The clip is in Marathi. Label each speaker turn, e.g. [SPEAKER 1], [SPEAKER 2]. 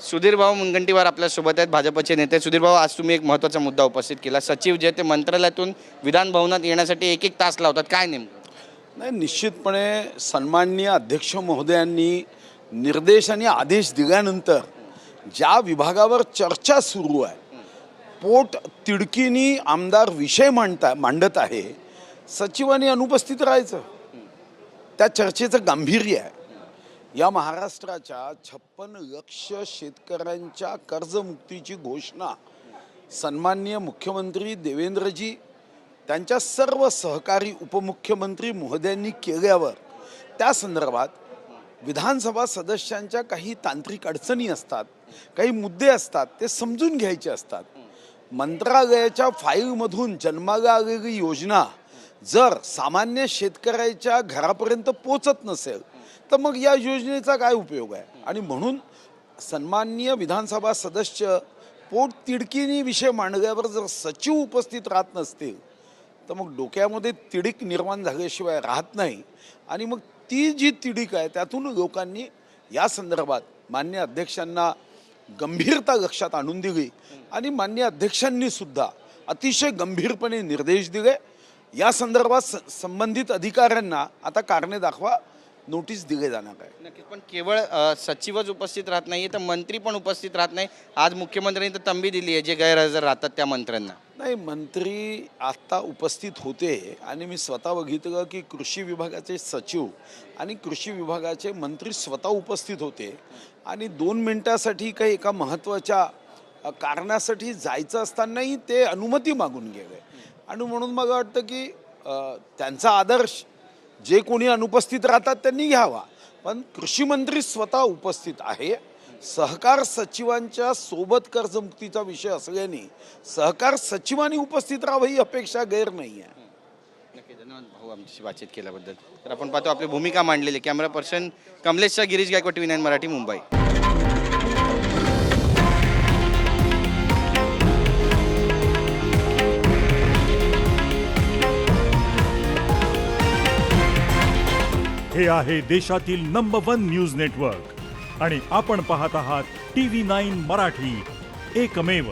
[SPEAKER 1] सुधीर भाऊ मुनगंटीवार आपल्यासोबत आहेत, भाजपचे नेते. सुधीर भाऊ, आज तुम्ही एक महत्त्वाचा मुद्दा उपस्थित केला. सचिव जे ते मंत्रालयातून विधान भवनात येण्यासाठी एक एक तास लावतात, काय नेमकं?
[SPEAKER 2] नाही, निश्चितपणे सन्माननीय अध्यक्ष महोदयांनी निर्देश आणि आदेश दिल्यानंतर ज्या विभागावर चर्चा सुरू आहे, पोट तिडकीनी आमदार विषय मांडत आहे, सचिवांनी अनुपस्थित राहायचं. त्या चर्चेचं गांभीर्य आहे. या महाराष्ट्राच्या 56 लक्ष शेतकऱ्यांच्या कर्जमुक्तीची घोषणा सन्माननीय मुख्यमंत्री देवेंद्रजी त्यांच्या सर्व सहकारी उपमुख्यमंत्री महोदयांनी केल्यावर त्या संदर्भात विधानसभा सदस्यांच्या काही तांत्रिक अडचणी असतात, काही मुद्दे असतात, ते समजून घ्यायचे असतात. मंत्रालयाच्या फाईलमधून जन्माला आलेली योजना जर सामान्य शेतकऱ्याच्या घरापर्यंत पोचत नसेल तर मग या योजनेचा काय उपयोग आहे? आणि म्हणून सन्माननीय विधानसभा सदस्य पोट तिडकीनी विषय मांडल्यावर जर सचिव उपस्थित राहत नसतील तर मग डोक्यामध्ये तिडीक निर्माण झाल्याशिवाय राहत नाही. आणि मग ती जी तिडीक आहे त्यातून लोकांनी या संदर्भात मान्य अध्यक्षांना गंभीरता लक्षात आणून दिली आणि मान्य अध्यक्षांनी सुद्धा अतिशय गंभीरपणे निर्देश दिले. या संदर्भात संबंधित अधिकाऱ्यांना आता कारणे दाखवा नोटीस दिले जाणार आहे.
[SPEAKER 1] नक्कीच, पण केवळ सचिवच उपस्थित राहत नाही तर मंत्री पण उपस्थित राहत नाही. आज मुख्यमंत्र्यांनी तर तंबी दिली आहे जे गैरहजर राहतात त्या मंत्र्यांना.
[SPEAKER 2] नाही, मंत्री आत्ता उपस्थित होते आणि मी स्वतः बघितलं की कृषी विभागाचे सचिव आणि कृषी विभागाचे मंत्री स्वतः उपस्थित होते आणि 2 मिनिटासाठी काही एका महत्त्वाच्या कारणासाठी जायचं असतानाही ते अनुमती मागून गेले. आणि म्हणून मला वाटतं की त्यांचा आदर्श जे कोणी अनुपस्थित राहतात त्यांनी घ्यावा. पण कृषी मंत्री स्वतः उपस्थित आहे. सहकार सचिवांच्या सोबत कर्जमुक्तीचा विषय असल्याने सहकार सचिवांनी उपस्थित राहावं ही अपेक्षा गैर नाही आहे.
[SPEAKER 1] नक्की, धन्यवाद भाऊ आमच्याशी बातचीत केल्याबद्दल. तर आपण पाहतो आपली भूमिका मांडलेली. कॅमेरा पर्सन कमलेशचा गिरीश गायकवाड, TV9 मराठी, मुंबई.
[SPEAKER 3] हे आहे देशातील नंबर 1 न्यूज नेटवर्क आणि आपण पाहत आहात TV9 मराठी, एकमेव.